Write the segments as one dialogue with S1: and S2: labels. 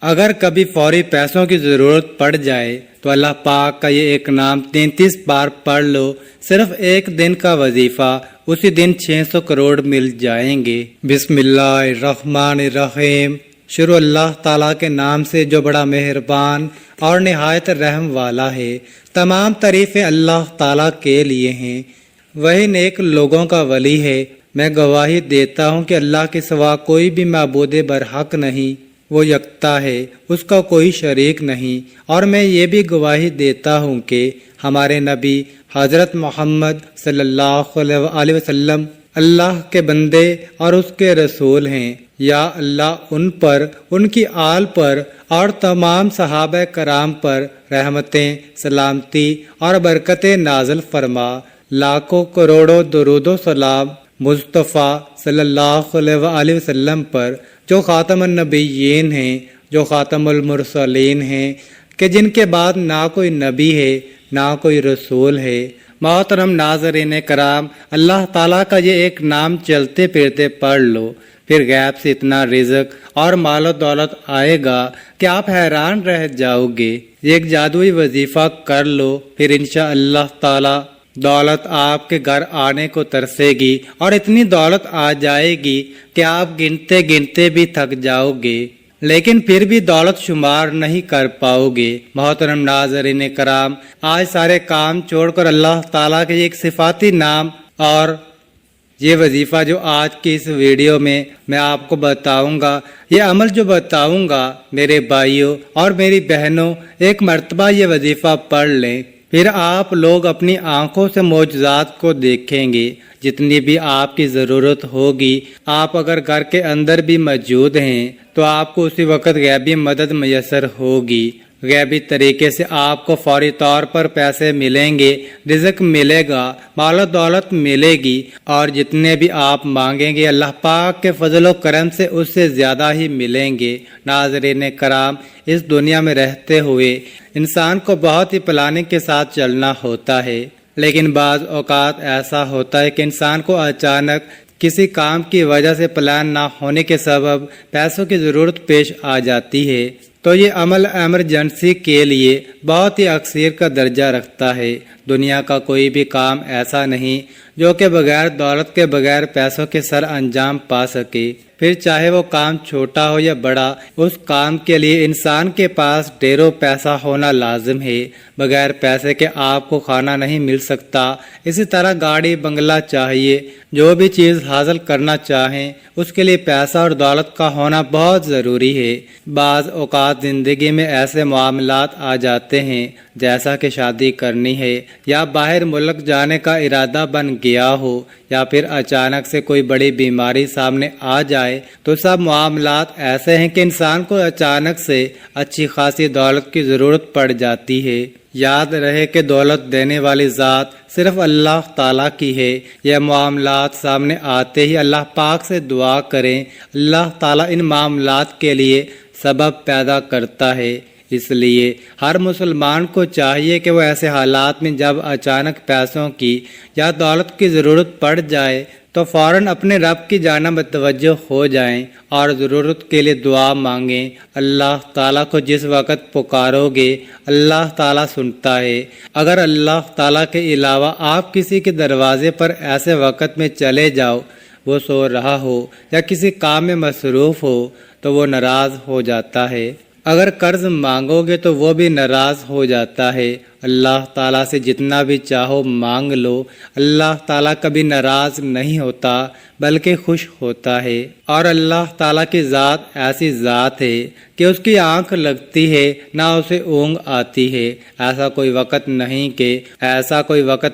S1: اگر کبھی فوری پیسوں کی ضرورت پڑ جائے تو اللہ پاک کا یہ ایک نام 33 بار پڑھ لو، صرف ایک دن کا وظیفہ، اسی دن 600 کروڑ مل جائیں گے۔ بسم اللہ الرحمن الرحیم۔ شروع اللہ تعالیٰ کے نام سے جو بڑا مہربان اور نہایت رحم والا ہے۔ تمام تعریفیں اللہ تعالیٰ کے لیے ہیں، وہی نیک لوگوں کا ولی ہے۔ میں گواہی دیتا ہوں کہ اللہ کے سوا کوئی بھی معبود برحق نہیں، وہ یکتا ہے، اس کا کوئی شریک نہیں۔ اور میں یہ بھی گواہی دیتا ہوں کہ ہمارے نبی حضرت محمد صلی اللہ علیہ وسلم اللہ کے بندے اور اس کے رسول ہیں۔ یا اللہ ان پر، ان کی آل پر اور تمام صحابہ کرام پر رحمتیں، سلامتی اور برکتیں نازل فرما۔ لاکھوں کروڑوں درود و سلام مصطفیٰ صلی اللہ علیہ وسلم پر، جو خاتم النبیین ہیں، جو خاتم المرسلین ہیں، کہ جن کے بعد نہ کوئی نبی ہے نہ کوئی رسول ہے۔ محترم ناظرین کرام، اللہ تعالیٰ کا یہ ایک نام چلتے پھرتے پڑھ لو، پھر غیب سے اتنا رزق اور مال و دولت آئے گا کہ آپ حیران رہ جاؤ گے۔ یہ ایک جادوئی وظیفہ کر لو، پھر انشاءاللہ تعالیٰ دولت آپ کے گھر آنے کو ترسے گی، اور اتنی دولت آ جائے گی کہ آپ گنتے گنتے بھی تھک جاؤ گے، لیکن پھر بھی دولت شمار نہیں کر پاؤ گے۔ محترم ناظرین کرام، آج سارے کام چھوڑ کر اللہ تعالیٰ کے ایک صفاتی نام اور یہ وظیفہ جو آج کی اس ویڈیو میں آپ کو بتاؤں گا، یہ عمل جو بتاؤں گا، میرے بھائیوں اور میری بہنوں، ایک مرتبہ یہ وظیفہ پڑھ لیں، پھر آپ لوگ اپنی آنکھوں سے معجزات کو دیکھیں گے۔ جتنی بھی آپ کی ضرورت ہوگی، آپ اگر گھر کے اندر بھی موجود ہیں تو آپ کو اسی وقت غیبی مدد میسر ہوگی۔ غیبی طریقے سے آپ کو فوری طور پر پیسے ملیں گے، رزق ملے گا، مال و دولت ملے گی، اور جتنے بھی آپ مانگیں گے اللہ پاک کے فضل و کرم سے اس سے زیادہ ہی ملیں گے۔ ناظرین کرام، اس دنیا میں رہتے ہوئے انسان کو بہت ہی پلاننگ کے ساتھ چلنا ہوتا ہے، لیکن بعض اوقات ایسا ہوتا ہے کہ انسان کو اچانک کسی کام کی وجہ سے پلان نہ ہونے کے سبب پیسوں کی ضرورت پیش آ جاتی ہے، تو یہ عمل ایمرجنسی کے لیے بہت ہی اکثر کا درجہ رکھتا ہے۔ دنیا کا کوئی بھی کام ایسا نہیں جو کہ بغیر دولت کے، بغیر پیسوں کے سر انجام پا سکے، پھر چاہے وہ کام چھوٹا ہو یا بڑا، اس کام کے لیے انسان کے پاس ڈھیروں پیسہ ہونا لازم ہے۔ بغیر پیسے کے آپ کو کھانا نہیں مل سکتا۔ اسی طرح گاڑی بنگلہ چاہیے، جو بھی چیز حاصل کرنا چاہیں اس کے لیے پیسہ اور دولت کا ہونا بہت ضروری ہے۔ بعض اوقات زندگی میں ایسے معاملات آ جاتے ہیں، جیسا کہ شادی کرنی ہے یا باہر ملک جانے کا ارادہ بن گیا ہو، یا پھر اچانک سے کوئی بڑی بیماری سامنے آ جائے، تو سب معاملات ایسے ہیں کہ انسان کو اچانک سے اچھی خاصی دولت کی ضرورت پڑ جاتی ہے۔ یاد رہے کہ دولت دینے والی ذات صرف اللہ تعالیٰ کی ہے۔ یہ معاملات سامنے آتے ہی اللہ پاک سے دعا کریں، اللہ تعالیٰ ان معاملات کے لیے سبب پیدا کرتا ہے۔ اس لیے ہر مسلمان کو چاہیے کہ وہ ایسے حالات میں جب اچانک پیسوں کی یا دولت کی ضرورت پڑ جائے تو فوراً اپنے رب کی جانب متوجہ ہو جائیں اور ضرورت کے لیے دعا مانگیں۔ اللہ تعالیٰ کو جس وقت پکارو گے اللہ تعالیٰ سنتا ہے۔ اگر اللہ تعالیٰ کے علاوہ آپ کسی کے دروازے پر ایسے وقت میں چلے جاؤ، وہ سو رہا ہو یا کسی کام میں مصروف ہو، تو وہ ناراض ہو جاتا ہے۔ اگر قرض مانگو گے تو وہ بھی ناراض ہو جاتا ہے۔ اللہ تعالیٰ سے جتنا بھی چاہو مانگ لو، اللہ تعالیٰ کبھی ناراض نہیں ہوتا بلکہ خوش ہوتا ہے۔ اور اللہ تعالیٰ کی ذات ایسی ذات ہے کہ اس کی آنکھ لگتی ہے نہ اسے اونگ آتی ہے۔ ایسا کوئی وقت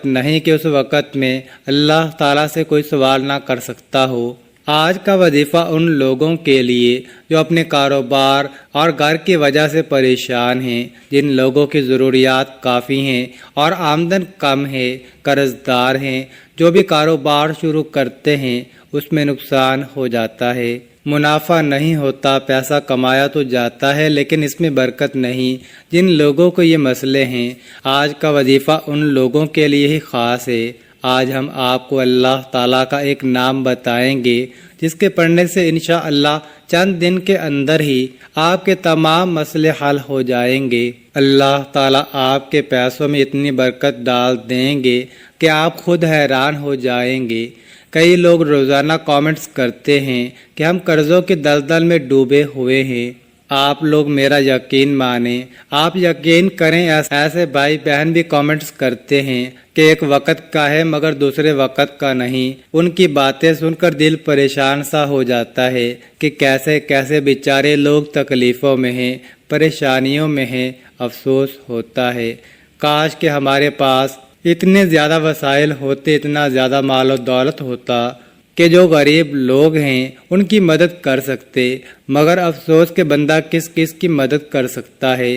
S1: نہیں کہ اس وقت میں اللہ تعالیٰ سے کوئی سوال نہ کر سکتا ہو۔ آج کا وظیفہ ان لوگوں کے لیے جو اپنے کاروبار اور گھر کی وجہ سے پریشان ہیں، جن لوگوں کی ضروریات کافی ہیں اور آمدن کم ہے، قرض دار ہیں، جو بھی کاروبار شروع کرتے ہیں اس میں نقصان ہو جاتا ہے، منافع نہیں ہوتا، پیسہ کمایا تو جاتا ہے لیکن اس میں برکت نہیں۔ جن لوگوں کو یہ مسئلے ہیں، آج کا وظیفہ ان لوگوں کے لیے ہی خاص ہے۔ آج ہم آپ کو اللہ تعالیٰ کا ایک نام بتائیں گے جس کے پڑھنے سے انشاءاللہ چند دن کے اندر ہی آپ کے تمام مسئلے حل ہو جائیں گے۔ اللہ تعالیٰ آپ کے پیسوں میں اتنی برکت ڈال دیں گے کہ آپ خود حیران ہو جائیں گے۔ کئی لوگ روزانہ کامنٹس کرتے ہیں کہ ہم قرضوں کے دلدل میں ڈوبے ہوئے ہیں۔ آپ لوگ میرا یقین مانیں، آپ یقین کریں، ایسے بھائی بہن بھی کامنٹس کرتے ہیں کہ ایک وقت کا ہے مگر دوسرے وقت کا نہیں۔ ان کی باتیں سن کر دل پریشان سا ہو جاتا ہے کہ کیسے کیسے بیچارے لوگ تکلیفوں میں ہیں، پریشانیوں میں ہیں۔ افسوس ہوتا ہے، کاش کہ ہمارے پاس اتنے زیادہ وسائل ہوتے، اتنا زیادہ مال و دولت ہوتا کہ جو غریب لوگ ہیں ان کی مدد کر سکتے، مگر افسوس کہ بندہ کس کس کی مدد کر سکتا ہے۔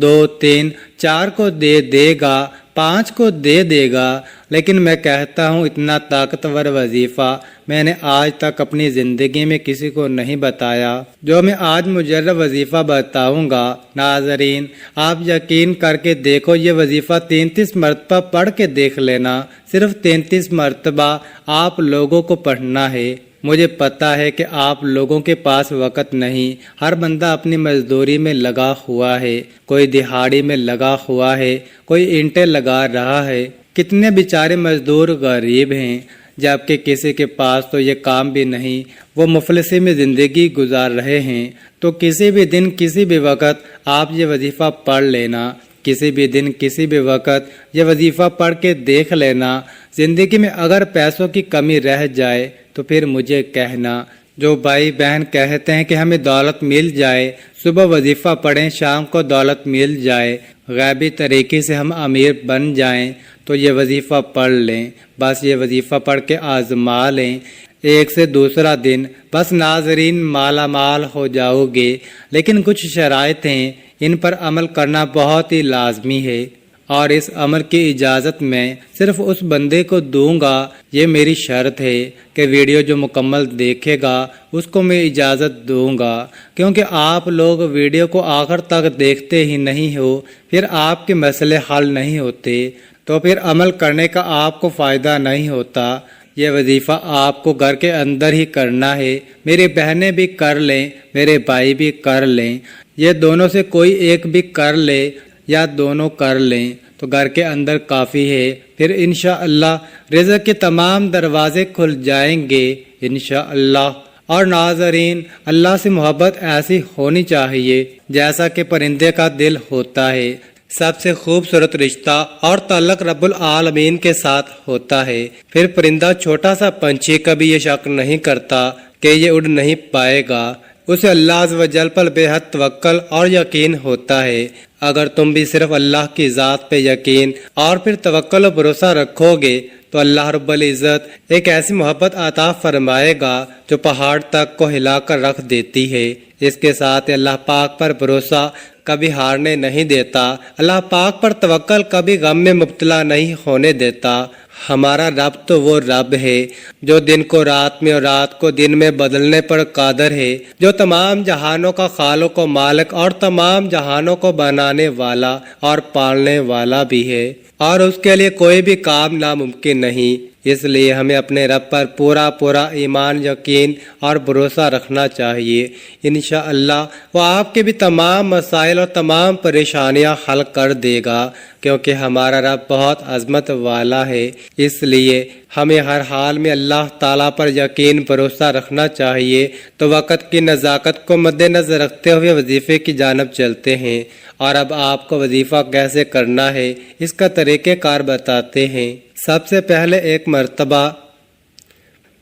S1: 2 3 4 کو دے گا، 5 کو دے گا، لیکن میں کہتا ہوں اتنا طاقتور وظیفہ میں نے آج تک اپنی زندگی میں کسی کو نہیں بتایا جو میں آج مجرب وظیفہ بتاؤں گا۔ ناظرین، آپ یقین کر کے دیکھو، یہ وظیفہ 33 مرتبہ پڑھ کے دیکھ لینا، صرف 33 مرتبہ آپ لوگوں کو پڑھنا ہے۔ مجھے پتا ہے کہ آپ لوگوں کے پاس وقت نہیں، ہر بندہ اپنی مزدوری میں لگا ہوا ہے، کوئی دہاڑی میں لگا ہوا ہے، کوئی اینٹیں لگا رہا ہے۔ کتنے بیچارے مزدور غریب ہیں، جبکہ کسی کے پاس تو یہ کام بھی نہیں، وہ مفلسی میں زندگی گزار رہے ہیں۔ تو کسی بھی دن کسی بھی وقت آپ یہ وظیفہ پڑھ لینا، کسی بھی دن کسی بھی وقت یہ وظیفہ پڑھ کے دیکھ لینا۔ زندگی میں اگر پیسوں کی کمی رہ جائے تو پھر مجھے کہنا۔ جو بھائی بہن کہتے ہیں کہ ہمیں دولت مل جائے، صبح وظیفہ پڑھیں، شام کو دولت مل جائے، غیبی طریقے سے ہم امیر بن جائیں، تو یہ وظیفہ پڑھ لیں، بس یہ وظیفہ پڑھ کے آزما لیں، ایک سے دوسرا دن بس ناظرین مالا مال ہو جاؤ گے۔ لیکن کچھ شرائط ہیں، ان پر عمل کرنا بہت ہی لازمی ہے، اور اس عمل کی اجازت میں صرف اس بندے کو دوں گا۔ یہ میری شرط ہے کہ ویڈیو جو مکمل دیکھے گا اس کو میں اجازت دوں گا، کیونکہ آپ لوگ ویڈیو کو آخر تک دیکھتے ہی نہیں ہو، پھر آپ کے مسئلے حل نہیں ہوتے، تو پھر عمل کرنے کا آپ کو فائدہ نہیں ہوتا۔ یہ وظیفہ آپ کو گھر کے اندر ہی کرنا ہے، میری بہنیں بھی کر لیں، میرے بھائی بھی کر لیں، یہ دونوں سے کوئی ایک بھی کر لے یا دونوں کر لیں تو گھر کے اندر کافی ہے، پھر انشاءاللہ رزق کے تمام دروازے کھل جائیں گے انشاءاللہ۔ اور ناظرین، اللہ سے محبت ایسی ہونی چاہیے جیسا کہ پرندے کا دل ہوتا ہے۔ سب سے خوبصورت رشتہ اور تعلق رب العالمین کے ساتھ ہوتا ہے۔ پھر پرندہ چھوٹا سا پنچھی کبھی یہ شک نہیں کرتا کہ یہ اڑ نہیں پائے گا، اسے اللہ عز و جل پر بے حد توکل اور یقین ہوتا ہے۔ اگر تم بھی صرف اللہ کی ذات پہ یقین اور پھر توکل و بھروسہ رکھو گے تو اللہ رب العزت ایک ایسی محبت عطا فرمائے گا جو پہاڑ تک کو ہلا کر رکھ دیتی ہے۔ اس کے ساتھ اللہ پاک پر بھروسہ کبھی ہارنے نہیں دیتا، اللہ پاک پر توکل کبھی غم میں مبتلا نہیں ہونے دیتا۔ ہمارا رب تو وہ رب ہے جو دن کو رات میں اور رات کو دن میں بدلنے پر قادر ہے، جو تمام جہانوں کا خالق و مالک اور تمام جہانوں کو بنانے والا اور پالنے والا بھی ہے، اور اس کے لیے کوئی بھی کام ناممکن نہیں۔ اس لیے ہمیں اپنے رب پر پورا ایمان، یقین اور بھروسہ رکھنا چاہیے۔ انشاءاللہ وہ آپ کے بھی تمام مسائل اور تمام پریشانیاں حل کر دے گا، کیونکہ ہمارا رب بہت عظمت والا ہے۔ اس لیے ہمیں ہر حال میں اللہ تعالیٰ پر یقین بھروسہ رکھنا چاہیے۔ تو وقت کی نزاکت کو مد نظر رکھتے ہوئے وظیفے کی جانب چلتے ہیں، اور اب آپ کو وظیفہ کیسے کرنا ہے اس کا طریقہ کار بتاتے ہیں۔ سب سے پہلے 1 مرتبہ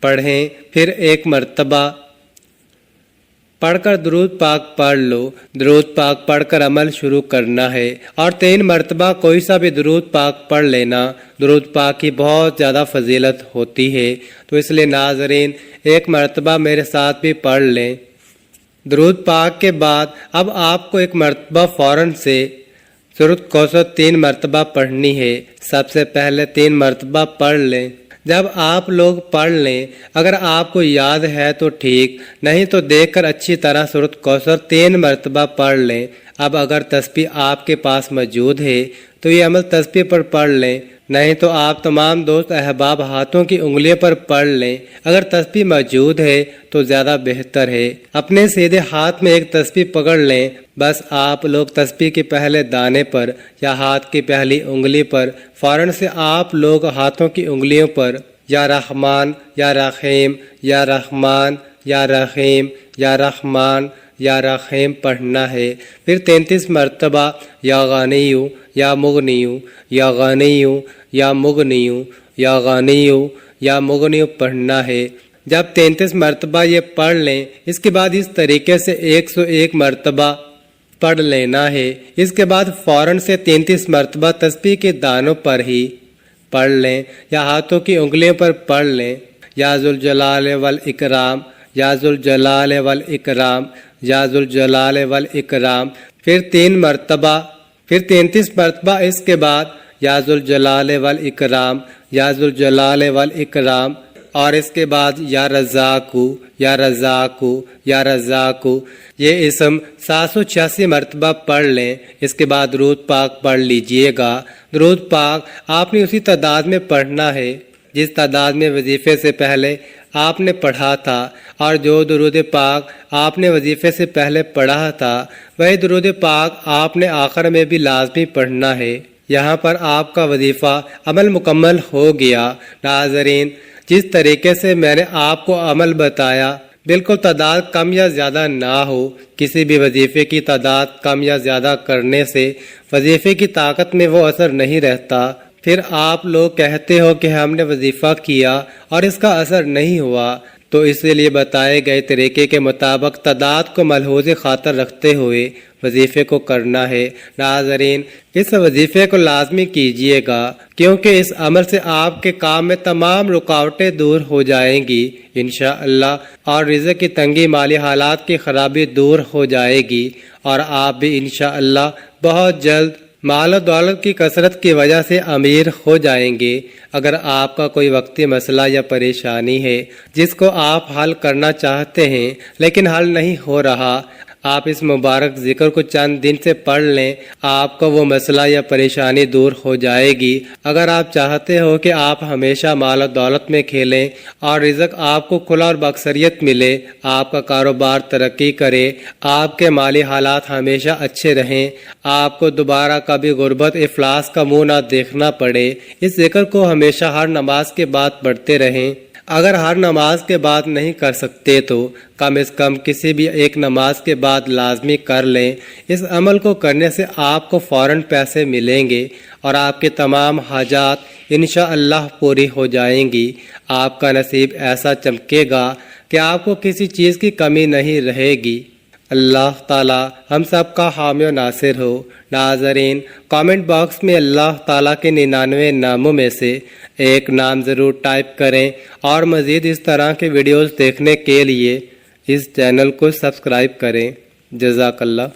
S1: پڑھیں، پھر 1 مرتبہ پڑھ کر درود پاک پڑھ لو، درود پاک پڑھ کر عمل شروع کرنا ہے، اور 3 مرتبہ کوئی سا بھی درود پاک پڑھ لینا۔ درود پاک کی بہت زیادہ فضیلت ہوتی ہے، تو اس لیے ناظرین 1 مرتبہ میرے ساتھ بھی پڑھ لیں۔ درود پاک کے بعد اب آپ کو 1 مرتبہ فوراً سے سورۃ کوثر 3 مرتبہ پڑھنی ہے۔ سب سے پہلے 3 مرتبہ پڑھ لیں۔ جب آپ لوگ پڑھ لیں، اگر آپ کو یاد ہے تو ٹھیک، نہیں تو دیکھ کر اچھی طرح سورۃ کوثر 3 مرتبہ پڑھ لیں۔ اب اگر تسبیح آپ کے پاس موجود ہے تو یہ عمل تسبیح پر پڑھ لیں، نہیں تو آپ تمام دوست احباب ہاتھوں کی انگلیوں پر پڑھ لیں، اگر تسبیح موجود ہے تو زیادہ بہتر ہے۔ اپنے سیدھے ہاتھ میں ایک تسبیح پکڑ لیں، بس آپ لوگ تسبیح کے پہلے دانے پر یا ہاتھ کی پہلی انگلی پر فوراً سے آپ لوگ ہاتھوں کی انگلیوں پر یا رحمان یا رحیم یا رحمان یا رحیم یا رحمان یا رحیم پڑھنا ہے، پھر 33 مرتبہ یا غنیو یا مغنیو یا غنیو یا مغنیو یا غنیو یا مغنیو پڑھنا ہے۔ جب 33 مرتبہ یہ پڑھ لیں، اس کے بعد اس طریقے سے 101 مرتبہ پڑھ لینا ہے۔ اس کے بعد فوراً سے 33 مرتبہ تسبیح کے دانوں پر ہی پڑھ لیں یا ہاتھوں کی انگلیوں پر پڑھ لیں، یا ذوالجلال والاکرام یا ذوالجلال والاکرام یا ذوالجلال والاکرام، پھر 3 مرتبہ، پھر 33 مرتبہ اس کے بعد یا ذوالجلال والاکرام یا ذوالجلال والاکرام، اور اس کے بعد یا رزاقو یا رزاقو یا رزاقو۔ یہ اسم 786 مرتبہ پڑھ لیں۔ اس کے بعد درود پاک پڑھ لیجئے گا۔ درود پاک آپ نے اسی تعداد میں پڑھنا ہے جس تعداد میں وظیفے سے پہلے آپ نے پڑھا تھا، اور جو درود پاک آپ نے وظیفے سے پہلے پڑھا تھا وہی درود پاک آپ نے آخر میں بھی لازمی پڑھنا ہے۔ یہاں پر آپ کا وظیفہ عمل مکمل ہو گیا۔ ناظرین، جس طریقے سے میں نے آپ کو عمل بتایا، بالکل تعداد کم یا زیادہ نہ ہو۔ کسی بھی وظیفے کی تعداد کم یا زیادہ کرنے سے وظیفے کی طاقت میں وہ اثر نہیں رہتا۔ پھر آپ لوگ کہتے ہو کہ ہم نے وظیفہ کیا اور اس کا اثر نہیں ہوا، تو اسی لیے بتائے گئے طریقے کے مطابق تعداد کو ملحوظ خاطر رکھتے ہوئے وظیفے کو کرنا ہے۔ ناظرین، اس وظیفے کو لازمی کیجئے گا، کیونکہ اس عمل سے آپ کے کام میں تمام رکاوٹیں دور ہو جائیں گی انشاءاللہ، اور رزق کی تنگی، مالی حالات کی خرابی دور ہو جائے گی، اور آپ بھی انشاءاللہ بہت جلد مال و دولت کی کثرت کی وجہ سے امیر ہو جائیں گے۔ اگر آپ کا کوئی وقتی مسئلہ یا پریشانی ہے جس کو آپ حل کرنا چاہتے ہیں لیکن حل نہیں ہو رہا، آپ اس مبارک ذکر کو چند دن سے پڑھ لیں، آپ کا وہ مسئلہ یا پریشانی دور ہو جائے گی۔ اگر آپ چاہتے ہو کہ آپ ہمیشہ مال و دولت میں کھیلیں اور رزق آپ کو کھلا اور باکثریت ملے، آپ کا کاروبار ترقی کرے، آپ کے مالی حالات ہمیشہ اچھے رہیں، آپ کو دوبارہ کبھی غربت افلاس کا منہ نہ دیکھنا پڑے، اس ذکر کو ہمیشہ ہر نماز کے بعد پڑھتے رہیں۔ اگر ہر نماز کے بعد نہیں کر سکتے تو کم از کم کسی بھی ایک نماز کے بعد لازمی کر لیں۔ اس عمل کو کرنے سے آپ کو فوراً پیسے ملیں گے اور آپ کے تمام حاجات انشاءاللہ پوری ہو جائیں گی۔ آپ کا نصیب ایسا چمکے گا کہ آپ کو کسی چیز کی کمی نہیں رہے گی۔ اللہ تعالی ہم سب کا حامی و ناصر ہو۔ ناظرین، کامنٹ باکس میں اللہ تعالیٰ کے 99 ناموں میں سے ایک نام ضرور ٹائپ کریں، اور مزید اس طرح کے ویڈیوز دیکھنے کے لیے اس چینل کو سبسکرائب کریں۔ جزاک اللہ۔